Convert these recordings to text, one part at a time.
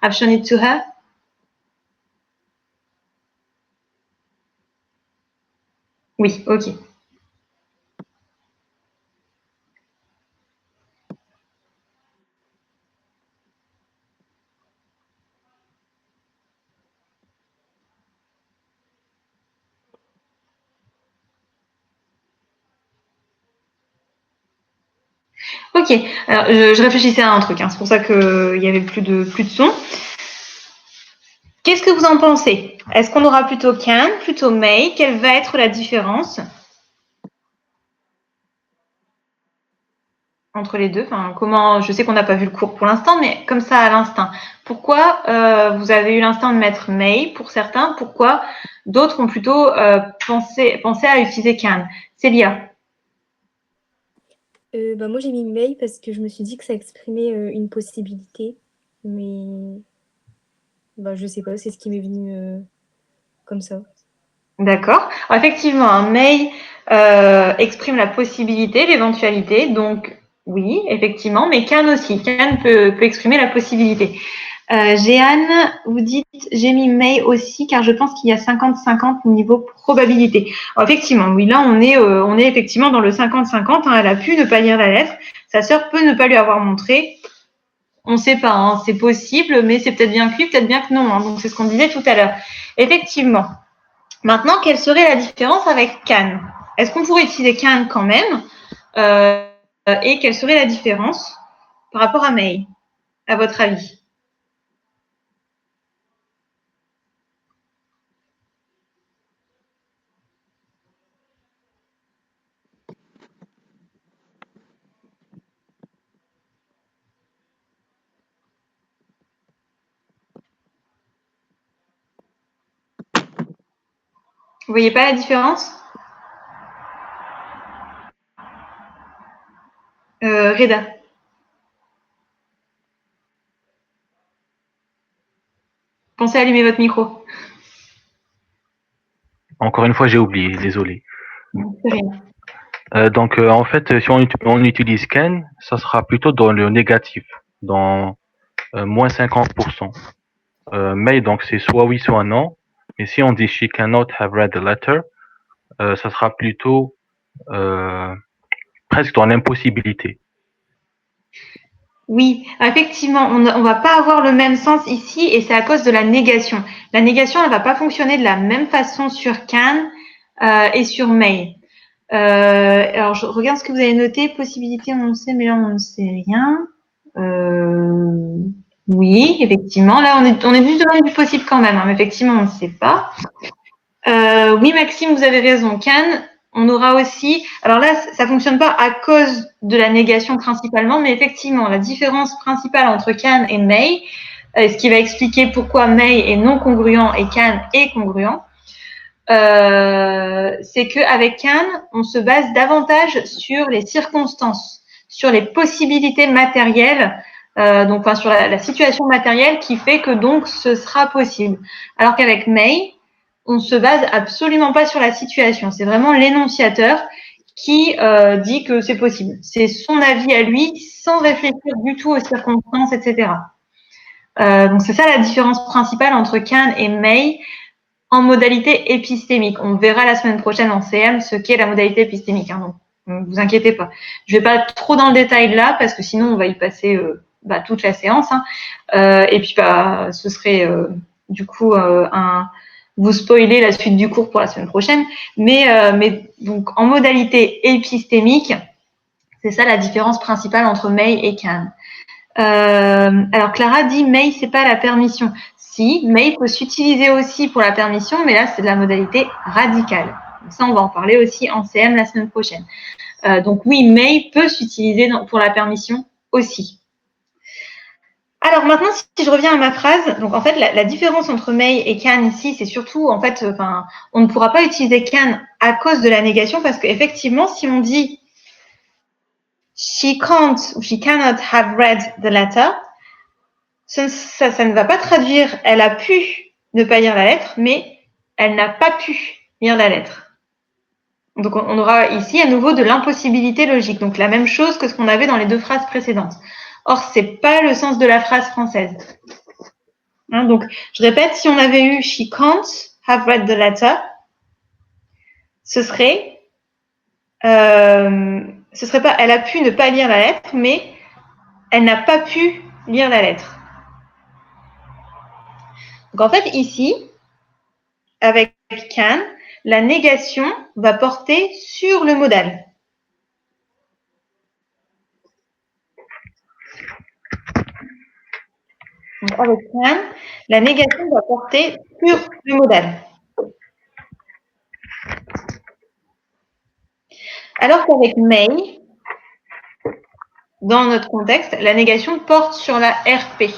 I've shown it to her. Oui, ok. Ok, alors je réfléchissais à un truc, hein. C'est pour ça qu'il y avait plus de son. Qu'est-ce que vous en pensez? Est-ce qu'on aura plutôt can, plutôt may? Quelle va être la différence entre les deux? Enfin, comment? Je sais qu'on n'a pas vu le cours pour l'instant, mais comme ça à l'instinct. Pourquoi vous avez eu l'instinct de mettre may pour certains? Pourquoi d'autres ont plutôt pensé à utiliser can? Célia? Moi, j'ai mis may parce que je me suis dit que ça exprimait une possibilité. Mais je sais pas, c'est ce qui m'est venu comme ça. D'accord. Alors, effectivement, un may exprime la possibilité, l'éventualité. Donc, oui, effectivement, mais can aussi. Can peut exprimer la possibilité. Jeanne, vous dites j'ai mis may aussi car je pense qu'il y a 50-50 niveau probabilité. Alors, effectivement, oui, là on est effectivement dans le 50-50. Hein, elle a pu ne pas lire la lettre. Sa sœur peut ne pas lui avoir montré. On ne sait pas, hein, c'est possible, mais c'est peut-être bien que oui, peut-être bien que non. Hein, donc c'est ce qu'on disait tout à l'heure. Effectivement. Maintenant, quelle serait la différence avec can? Est-ce qu'on pourrait utiliser can quand même et quelle serait la différence par rapport à may, à votre avis? Vous voyez pas la différence? Reda. Pensez à allumer votre micro. Encore une fois, j'ai oublié, désolé. C'est rien. Donc, en fait, si on utilise can, ça sera plutôt dans le négatif, dans moins 50%. Mais donc, c'est soit oui, soit non. Et si on dit she cannot have read the letter, ça sera plutôt presque dans l'impossibilité. Oui, effectivement, on ne va pas avoir le même sens ici et c'est à cause de la négation. La négation, elle va pas fonctionner de la même façon sur can et sur may. Alors, je regarde ce que vous avez noté. Possibilité, on le sait, mais là, on ne sait rien. Oui, effectivement. Là, on est plus dans le possible quand même, hein, mais effectivement, on ne sait pas. Oui, Maxime, vous avez raison. Can, on aura aussi. Alors là, ça fonctionne pas à cause de la négation principalement, mais effectivement, la différence principale entre can et may, ce qui va expliquer pourquoi may est non congruent et can est congruent, c'est qu'avec can, on se base davantage sur les circonstances, sur les possibilités matérielles, donc enfin, sur la situation matérielle qui fait que donc ce sera possible. Alors qu'avec may, on se base absolument pas sur la situation. C'est vraiment l'énonciateur qui dit que c'est possible. C'est son avis à lui, sans réfléchir du tout aux circonstances, etc. Donc c'est ça la différence principale entre can et may en modalité épistémique. On verra la semaine prochaine en CM ce qu'est la modalité épistémique. Hein, donc ne vous inquiétez pas. Je vais pas trop dans le détail là parce que sinon on va y passer toute la séance. Hein. Et puis ce serait du coup vous spoiler la suite du cours pour la semaine prochaine. Mais donc en modalité épistémique, c'est ça la différence principale entre may et can. Alors Clara dit may c'est pas la permission. Si, may peut s'utiliser aussi pour la permission, mais là c'est de la modalité radicale. Donc ça on va en parler aussi en CM la semaine prochaine. Donc oui, may peut s'utiliser pour la permission aussi. Alors maintenant, si je reviens à ma phrase, donc en fait, la différence entre may et can ici, c'est surtout, en fait, on ne pourra pas utiliser can à cause de la négation parce qu'effectivement, si on dit she can't ou she cannot have read the letter, ça ne va pas traduire elle a pu ne pas lire la lettre, mais elle n'a pas pu lire la lettre. Donc on aura ici à nouveau de l'impossibilité logique, donc la même chose que ce qu'on avait dans les deux phrases précédentes. Or, c'est pas le sens de la phrase française. Hein, donc, je répète, si on avait eu she can't have read the letter, ce serait pas, elle a pu ne pas lire la lettre, mais elle n'a pas pu lire la lettre. Donc, en fait, ici, avec can, la négation va porter sur le modal. Donc, avec can, la négation va porter sur le modal. Alors qu'avec may, dans notre contexte, la négation porte sur la RP.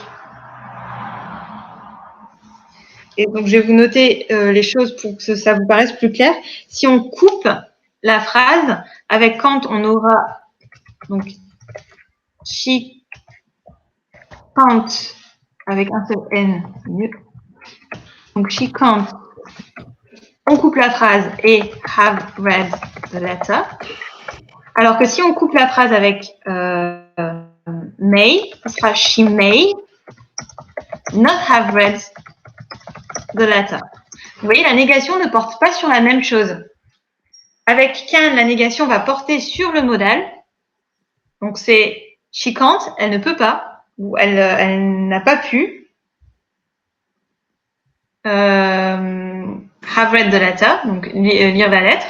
Et donc, je vais vous noter les choses pour que ça vous paraisse plus clair. Si on coupe la phrase, avec quand on aura donc she can't avec un seul N, mieux. Donc, she can't. On coupe la phrase et have read the letter. Alors que si on coupe la phrase avec may, ce sera she may not have read the letter. Vous voyez, la négation ne porte pas sur la même chose. Avec can, la négation va porter sur le modal. Donc, c'est she can't, elle ne peut pas, ou elle n'a pas pu have read the letter, donc lire la lettre.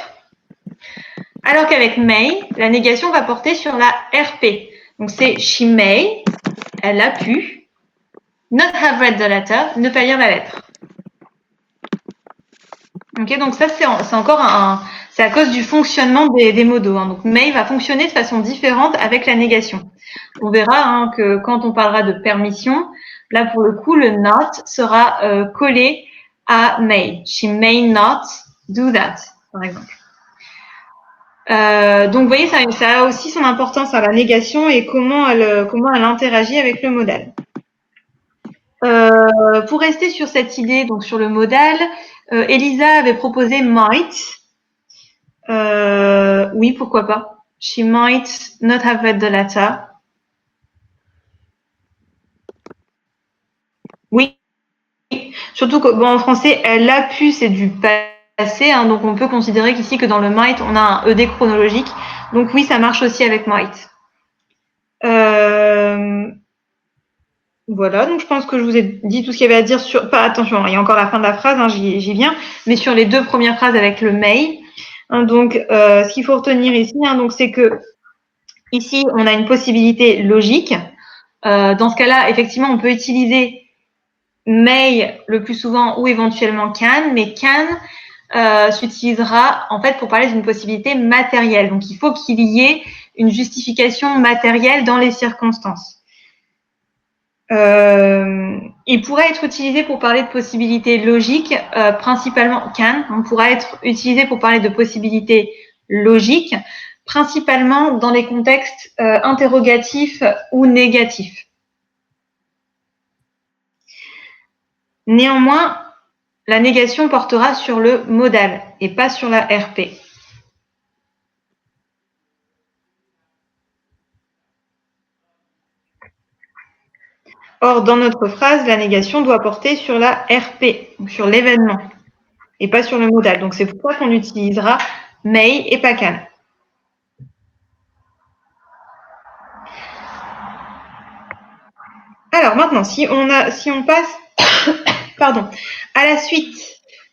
Alors qu'avec may, la négation va porter sur la RP. Donc, c'est she may, elle a pu, not have read the letter, ne pas lire la lettre. Ok, donc ça, c'est encore c'est à cause du fonctionnement des modaux. Hein. Donc, may va fonctionner de façon différente avec la négation. On verra que quand on parlera de permission, là, pour le coup, le not sera collé à may. She may not do that, par exemple. Donc, vous voyez, ça a aussi son importance à la négation et comment elle interagit avec le modal. Pour rester sur cette idée, donc sur le modal, Elisa avait proposé might. Oui, pourquoi pas. She might not have read the letter. Oui. Surtout que, bon, en français, elle a pu, c'est du passé, hein, donc on peut considérer qu'ici que dans le might, on a un ED chronologique. Donc oui, ça marche aussi avec might. Voilà, donc je pense que je vous ai dit tout ce qu'il y avait à dire sur. Pas attention, il y a encore la fin de la phrase, hein, j'y viens, mais sur les deux premières phrases avec le may. Hein, donc, ce qu'il faut retenir ici, hein, donc c'est que ici, on a une possibilité logique. Dans ce cas-là, effectivement, on peut utiliser may le plus souvent ou éventuellement can, mais can s'utilisera en fait pour parler d'une possibilité matérielle. Donc, il faut qu'il y ait une justification matérielle dans les circonstances. Il pourrait être utilisé pour parler de possibilités logiques, principalement can. On pourra être utilisé pour parler de possibilités logiques, principalement dans les contextes interrogatifs ou négatifs. Néanmoins, la négation portera sur le modal et pas sur la RP. Or, dans notre phrase, la négation doit porter sur la RP, donc sur l'événement, et pas sur le modal. Donc, c'est pour ça qu'on utilisera may et pas can. Alors, maintenant, si on passe pardon, à la suite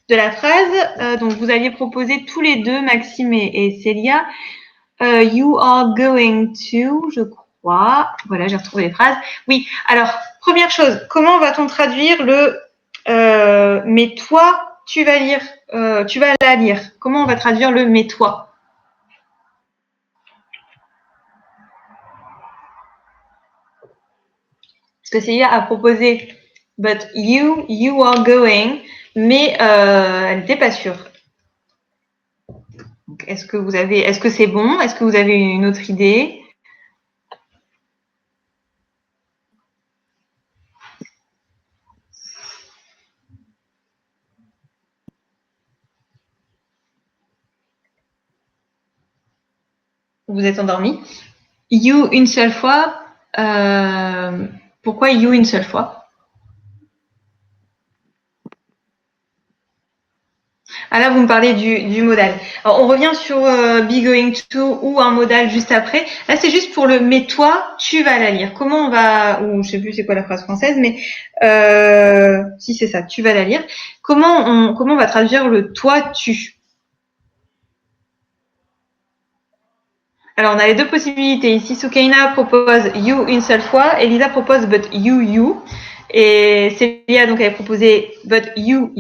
de la phrase, donc vous aviez proposé tous les deux, Maxime et Célia, you are going to, je crois. Voilà, j'ai retrouvé les phrases. Oui, alors, première chose, comment va-t-on traduire le mais toi, tu vas lire, tu vas la lire. Comment on va traduire le mais toi? Parce que Célia a proposé but you are going, mais elle n'était pas sûre. Est-ce que c'est bon? Est-ce que vous avez une autre idée? Vous êtes endormi? You une seule fois. Pourquoi you une seule fois? Ah là, vous me parlez du modal. Alors, on revient sur be going to ou un modal juste après. Là, c'est juste pour le mais toi, tu vas la lire. Comment on va, ou je sais plus c'est quoi la phrase française, mais si c'est ça, tu vas la lire. Comment on va traduire le toi, tu? Alors, on a les deux possibilités. Ici, Soukaina propose you une seule fois, Elisa propose but you. Et Célia, donc, avait proposé but you.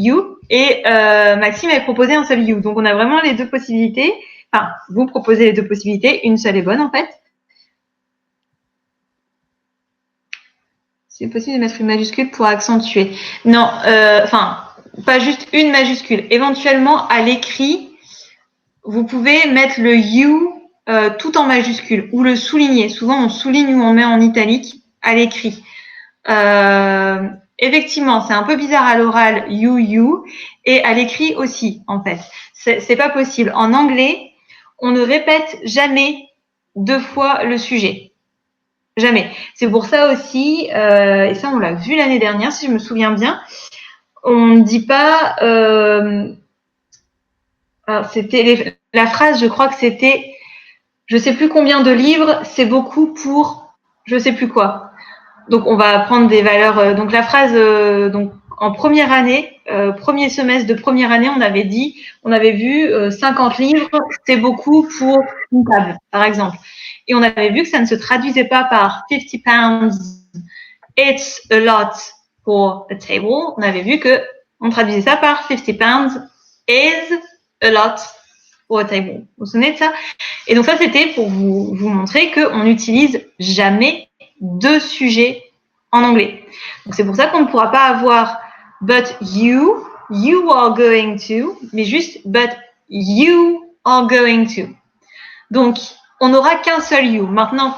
Et Maxime avait proposé un seul you. Donc, on a vraiment les deux possibilités. Enfin, vous proposez les deux possibilités. Une seule est bonne, en fait. C'est possible de mettre une majuscule pour accentuer. Non, enfin, pas juste une majuscule. Éventuellement, à l'écrit, vous pouvez mettre le you tout en majuscule ou le souligner. Souvent, on souligne ou on met en italique à l'écrit. Effectivement, c'est un peu bizarre à l'oral, you, et à l'écrit aussi, en fait. C'est pas possible. En anglais, on ne répète jamais deux fois le sujet. Jamais. C'est pour ça aussi, et ça on l'a vu l'année dernière, si je me souviens bien, on ne dit pas... alors c'était la phrase, je crois que c'était je sais plus combien de livres, c'est beaucoup pour je sais plus quoi. Donc on va prendre des valeurs. Donc la phrase, donc en première année, premier semestre de première année, on avait vu 50 livres, c'est beaucoup pour une table, par exemple. Et on avait vu que ça ne se traduisait pas par 50 pounds, it's a lot for a table. On avait vu que on traduisait ça par 50 pounds is a lot for a table. Vous vous souvenez de ça? Et donc ça, c'était pour vous montrer qu'on n'utilise jamais deux sujets en anglais. Donc c'est pour ça qu'on ne pourra pas avoir but you are going to, mais juste but you are going to. Donc on n'aura qu'un seul you. Maintenant,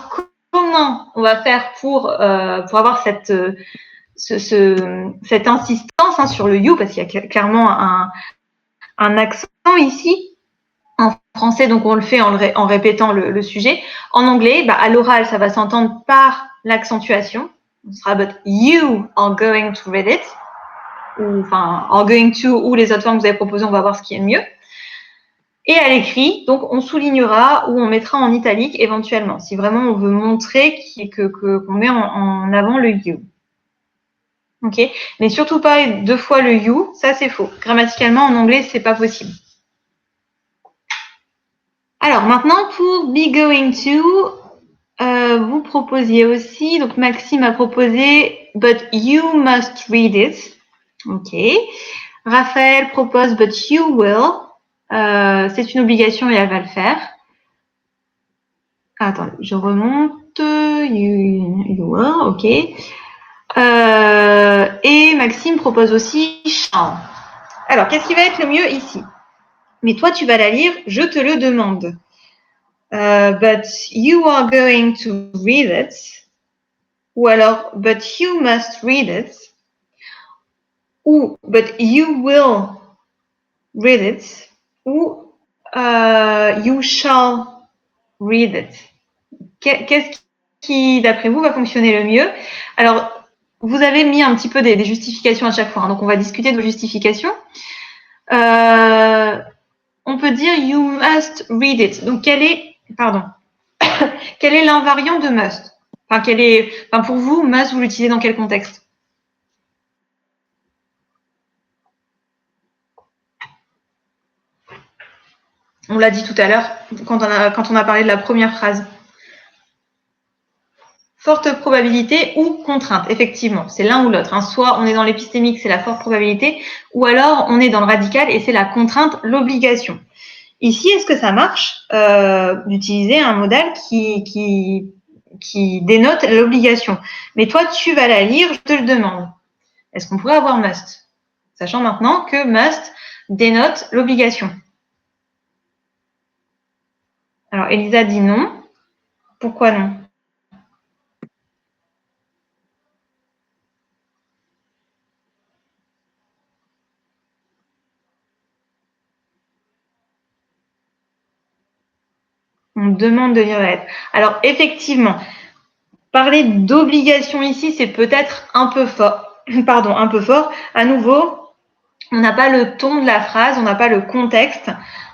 comment on va faire pour avoir cette insistance sur le you, parce qu'il y a clairement un accent ici. En français, donc on le fait en répétant le sujet. En anglais, à l'oral, ça va s'entendre par l'accentuation. Ce sera but you are going to read it. Ou enfin, are going to, ou les autres formes que vous avez proposées, on va voir ce qui est le mieux. Et à l'écrit, donc on soulignera ou on mettra en italique éventuellement, si vraiment on veut montrer qu'on met en avant le you. Ok, mais surtout pas deux fois le you, ça c'est faux. Grammaticalement, en anglais, c'est pas possible. Alors maintenant, pour be going to, vous proposiez aussi, donc Maxime a proposé but you must read it. Ok. Raphaël propose but you will. C'est une obligation et elle va le faire. Attendez, je remonte. You will, ok. Et Maxime propose aussi shall. Alors, qu'est-ce qui va être le mieux ici? Mais toi, tu vas la lire, je te le demande. But you are going to read it. Ou alors, but you must read it. Ou, but you will read it. Ou, you shall read it. Qu'est-ce qui, d'après vous, va fonctionner le mieux? Alors, vous avez mis un petit peu des justifications à chaque fois. Hein, donc, on va discuter de vos justifications. On peut dire you must read it. Donc, quel est l'invariant de must? Enfin, pour vous, must, vous l'utilisez dans quel contexte? On l'a dit tout à l'heure quand on a parlé de la première phrase. Forte probabilité ou contrainte, effectivement, c'est l'un ou l'autre. Hein. Soit on est dans l'épistémique, c'est la forte probabilité, ou alors on est dans le radical et c'est la contrainte, l'obligation. Ici, est-ce que ça marche d'utiliser un modal qui dénote l'obligation? Mais toi, tu vas la lire, je te le demande. Est-ce qu'on pourrait avoir must? Sachant maintenant que must dénote l'obligation. Alors, Elisa dit non. Pourquoi non? On demande de lire la lettre. Alors, effectivement, parler d'obligation ici, c'est peut-être un peu fort. Pardon, un peu fort. À nouveau, on n'a pas le ton de la phrase, on n'a pas le contexte.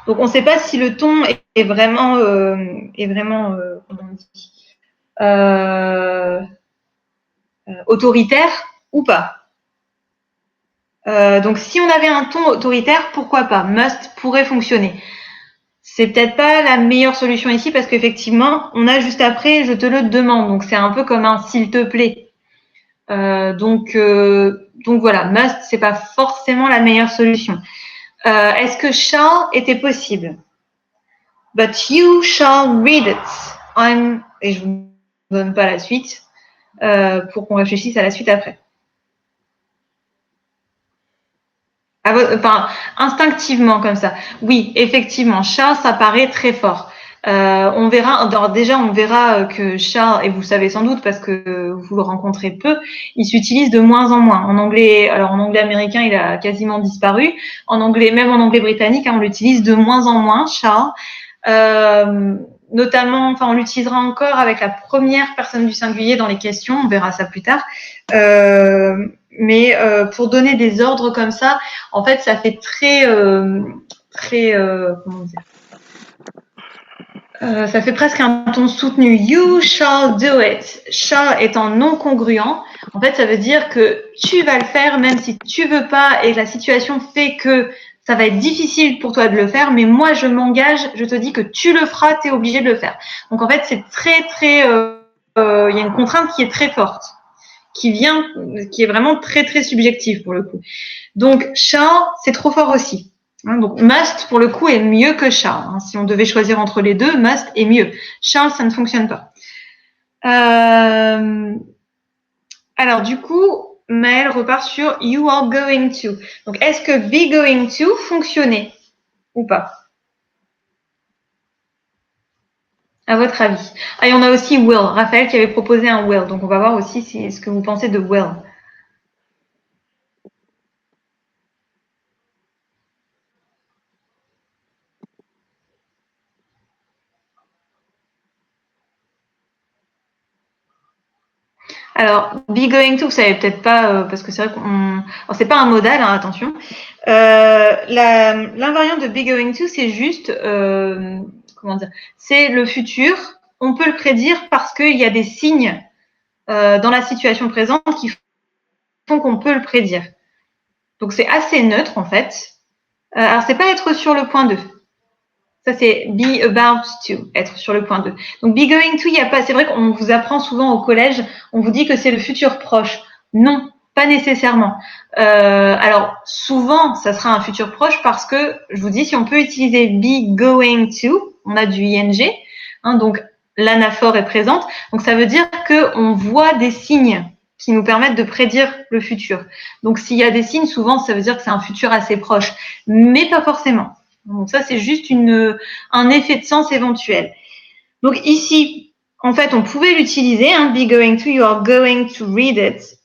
Donc, on ne sait pas si le ton est vraiment, comment on dit, autoritaire ou pas. Donc, si on avait un ton autoritaire, pourquoi pas? Must pourrait fonctionner. C'est peut-être pas la meilleure solution ici parce qu'effectivement, on a juste après, je te le demande. Donc, c'est un peu comme un s'il te plaît. Donc voilà, must, c'est pas forcément la meilleure solution. Est-ce que shall était possible? But you shall read it. Et je vous donne pas la suite pour qu'on réfléchisse à la suite après. Enfin, instinctivement comme ça. Oui, effectivement, shall, ça paraît très fort. On verra, alors déjà, on verra que shall, et vous le savez sans doute parce que vous le rencontrez peu, il s'utilise de moins en moins. En anglais, alors en anglais américain, il a quasiment disparu. En anglais, même en anglais britannique, on l'utilise de moins en moins, shall. Notamment, enfin, on l'utilisera encore avec la première personne du singulier dans les questions. On verra ça plus tard. Mais pour donner des ordres comme ça, en fait, ça fait très, comment dire, ça fait presque un ton soutenu. You shall do it. Shall étant non congruent, en fait, ça veut dire que tu vas le faire même si tu veux pas et que la situation fait que ça va être difficile pour toi de le faire, mais moi, je m'engage, je te dis que tu le feras, tu es obligé de le faire. Donc, en fait, c'est très, très, il y a une contrainte qui est très forte, qui est vraiment très, très subjective pour le coup. Donc, shall, c'est trop fort aussi. Donc, must, pour le coup, est mieux que shall. Si on devait choisir entre les deux, must est mieux. Shall, ça ne fonctionne pas. Alors, du coup, Maëlle repart sur you are going to. Donc, est-ce que be going to fonctionnait ou pas? À votre avis? Ah, et on a aussi will. Raphaël qui avait proposé un will. Donc, on va voir aussi ce que vous pensez de will. Alors, be going to, vous savez peut-être pas, parce que c'est vrai qu'on... Alors, c'est pas un modal, hein, attention. L'invariant de be going to, c'est juste, comment dire, c'est le futur. On peut le prédire parce qu'il y a des signes dans la situation présente qui font qu'on peut le prédire. Donc, c'est assez neutre, en fait. Alors, c'est pas être sur le point 2. Ça, c'est be about to, être sur le point 2. Donc, be going to, il n'y a pas. C'est vrai qu'on vous apprend souvent au collège, on vous dit que c'est le futur proche. Non, pas nécessairement. Alors, souvent, ça sera un futur proche parce que, je vous dis, si on peut utiliser be going to, on a du ing, hein, donc l'anaphore est présente. Donc, ça veut dire qu'on voit des signes qui nous permettent de prédire le futur. Donc, s'il y a des signes, souvent, ça veut dire que c'est un futur assez proche, mais pas forcément. Donc ça, c'est juste un effet de sens éventuel. Donc ici, en fait, on pouvait l'utiliser, hein, be going to, you are going to read it.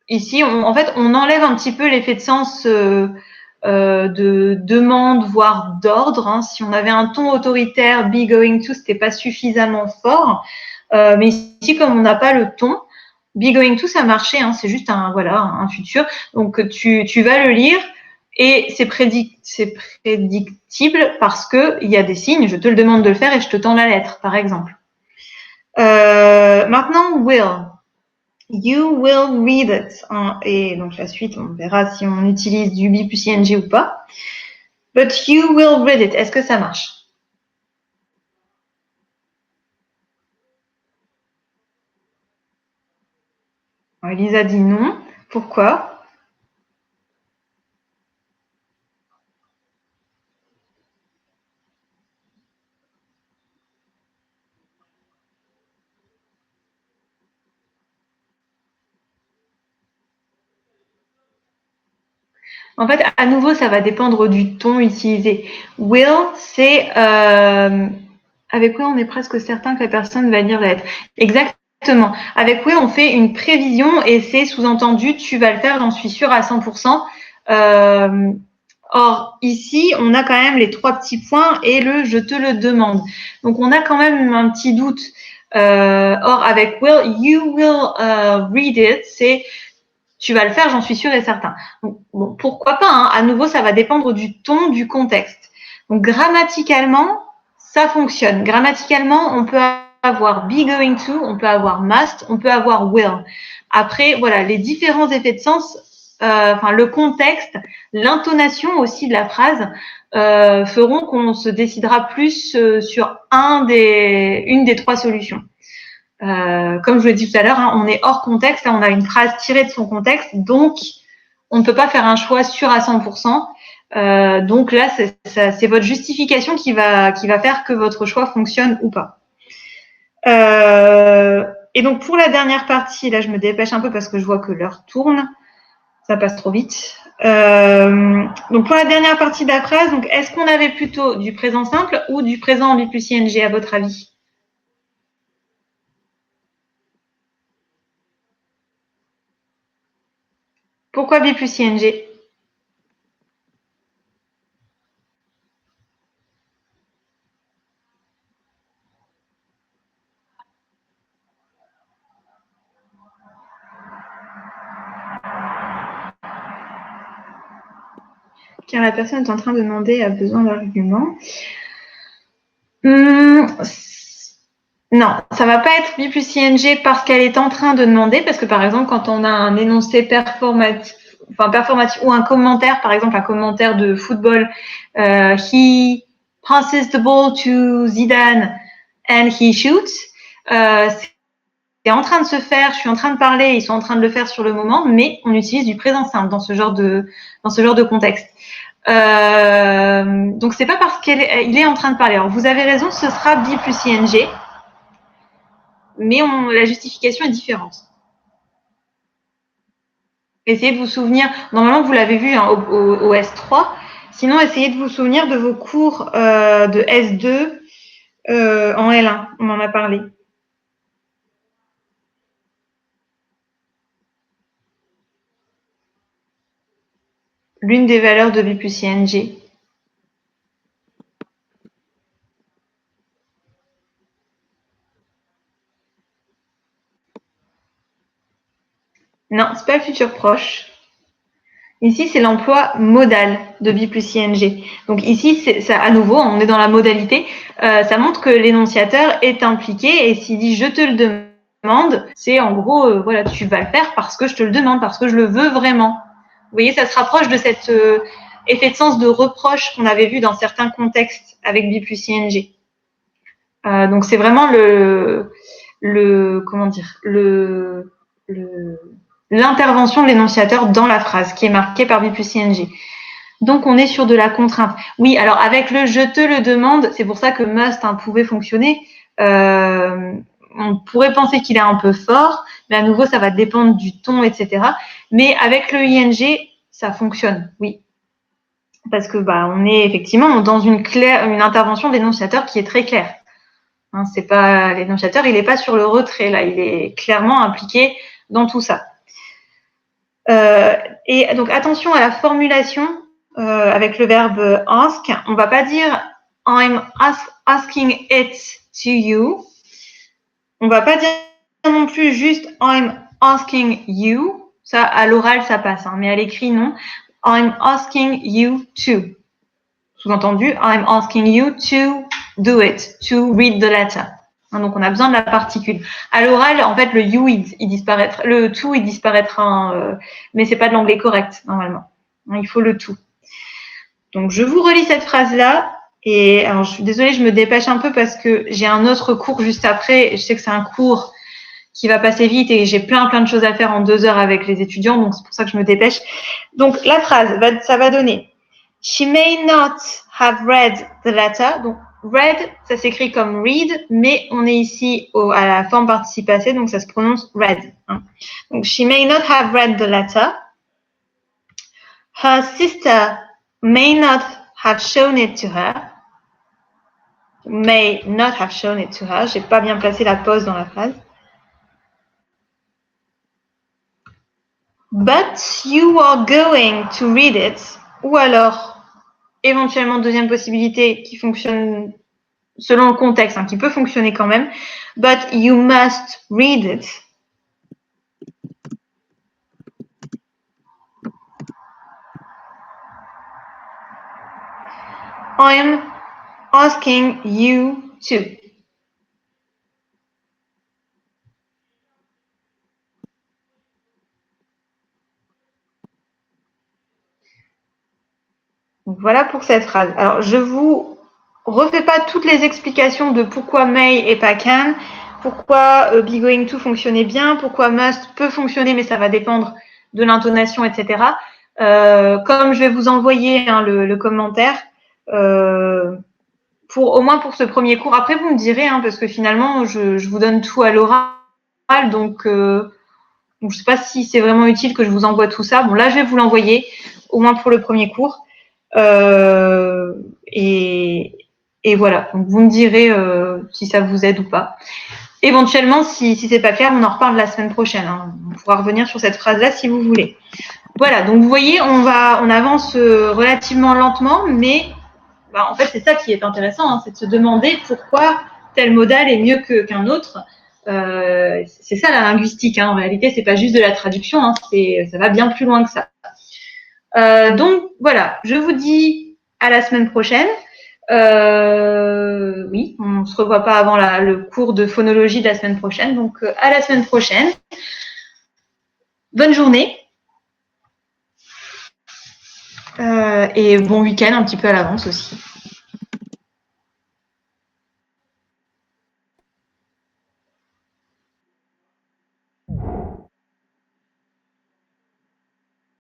Ici, on enlève un petit peu l'effet de sens de demande, voire d'ordre. Hein. Si on avait un ton autoritaire, be going to, c'était pas suffisamment fort. Mais ici, comme on n'a pas le ton, be going to, ça marchait. Hein, c'est juste un futur. Donc tu vas le lire. Et c'est prédictible parce qu'il y a des signes, je te le demande de le faire et je te tends la lettre, par exemple. Maintenant, will. You will read it. Et donc la suite, on verra si on utilise du be plus ing ou pas. But you will read it. Est-ce que ça marche? Elisa dit non. Pourquoi? En fait, à nouveau, ça va dépendre du ton utilisé. Will, c'est avec will, on est presque certain que la personne va lire la lettre. Exactement. Avec will, on fait une prévision et c'est sous-entendu, tu vas le faire, j'en suis sûre à 100%. Or, ici, on a quand même les 3 petits points et le je te le demande. Donc, on a quand même un petit doute. Or, avec will, you will read it, c'est tu vas le faire, j'en suis sûre et certain. Donc, bon, pourquoi pas, hein. À nouveau, ça va dépendre du ton, du contexte. Donc, grammaticalement, ça fonctionne. Grammaticalement, on peut avoir be going to, on peut avoir must, on peut avoir will. Après, voilà, les différents effets de sens, le contexte, l'intonation aussi de la phrase feront qu'on se décidera plus sur une des trois solutions. Comme je vous l'ai dit tout à l'heure, hein, on est hors contexte, là on a une phrase tirée de son contexte, donc on ne peut pas faire un choix sûr à 100%. Donc là, c'est votre justification qui va faire que votre choix fonctionne ou pas. Et donc pour la dernière partie, là je me dépêche un peu parce que je vois que l'heure tourne, ça passe trop vite. Donc pour la dernière partie de la phrase, donc est-ce qu'on avait plutôt du présent simple ou du présent en B plus ing à votre avis? Pourquoi B plus ing? Car la personne est en train de demander a besoin d'arguments. Non, ça va pas être B plus ing parce qu'elle est en train de demander, parce que par exemple, quand on a un énoncé performatif ou un commentaire, par exemple un commentaire de football, he passes the ball to Zidane and he shoots, c'est en train de se faire, je suis en train de parler, ils sont en train de le faire sur le moment, mais on utilise du présent simple dans ce genre de contexte. Donc c'est pas parce qu'il est en train de parler. Alors vous avez raison, ce sera B plus ing, mais la justification est différente. Essayez de vous souvenir, normalement vous l'avez vu hein, au S3, sinon essayez de vous souvenir de vos cours de S2 en L1, on en a parlé. L'une des valeurs de B plus ing. Non, c'est pas le futur proche. Ici, c'est l'emploi modal de B plus ing. Donc ici, ça, à nouveau, on est dans la modalité. Ça montre que l'énonciateur est impliqué et s'il dit « je te le demande », c'est en gros, voilà, tu vas le faire parce que je te le demande, parce que je le veux vraiment. Vous voyez, ça se rapproche de cet effet de sens de reproche qu'on avait vu dans certains contextes avec B plus ing. Donc c'est vraiment l'intervention de l'énonciateur dans la phrase qui est marquée par B plus ing. Donc on est sur de la contrainte. Oui, alors avec le je te le demande, c'est pour ça que must pouvait fonctionner. On pourrait penser qu'il est un peu fort, mais à nouveau ça va dépendre du ton, etc. Mais avec le ing, ça fonctionne, oui. Parce que on est effectivement dans une intervention d'énonciateur qui est très claire. Hein, c'est pas l'énonciateur, il n'est pas sur le retrait là, il est clairement impliqué dans tout ça. Et donc attention à la formulation avec le verbe ask. On va pas dire I'm asking it to you. On va pas dire non plus juste I'm asking you. Ça à l'oral ça passe, hein, mais à l'écrit non. I'm asking you to. Sous-entendu, I'm asking you to do it, to read the letter. Hein, donc on a besoin de la particule. À l'oral, en fait, le you il disparaîtra, le to il disparaîtra, mais c'est pas de l'anglais correct normalement. Hein, il faut le to. Donc je vous relis cette phrase là. Et alors je suis désolée, je me dépêche un peu parce que j'ai un autre cours juste après. Et je sais que c'est un cours qui va passer vite et j'ai plein de choses à faire en 2 heures avec les étudiants, donc c'est pour ça que je me dépêche. Donc la phrase, ça va donner She may not have read the letter. Donc read, ça s'écrit comme read, mais on est ici à la forme participe passé, donc ça se prononce read. Hein. Donc she may not have read the letter. Her sister may not have shown it to her. May not have shown it to her. J'ai pas bien placé la pause dans la phrase. But you are going to read it. Ou alors, éventuellement, deuxième possibilité qui fonctionne selon le contexte, hein, qui peut fonctionner quand même. But you must read it. I'm asking you to. Donc, voilà pour cette phrase. Alors, je vous refais pas toutes les explications de pourquoi may et pas can, pourquoi be going to fonctionnait bien, pourquoi must peut fonctionner, mais ça va dépendre de l'intonation, etc. Comme je vais vous envoyer le commentaire, au moins pour ce premier cours. Après, vous me direz, parce que finalement, je vous donne tout à l'oral, donc je ne sais pas si c'est vraiment utile que je vous envoie tout ça. Bon, là, je vais vous l'envoyer, au moins pour le premier cours. Et voilà, donc vous me direz si ça vous aide ou pas. Éventuellement, si c'est pas clair, on en reparle la semaine prochaine. On pourra revenir sur cette phrase-là si vous voulez. Voilà, donc vous voyez, on avance relativement lentement, mais en fait, c'est ça qui est intéressant, c'est de se demander pourquoi tel modal est mieux qu'un autre. C'est ça la linguistique, en réalité, c'est pas juste de la traduction, ça va bien plus loin que ça. Donc voilà, je vous dis à la semaine prochaine. Oui, on ne se revoit pas avant le cours de phonologie de la semaine prochaine, donc à la semaine prochaine. Bonne journée et bon week-end un petit peu à l'avance aussi.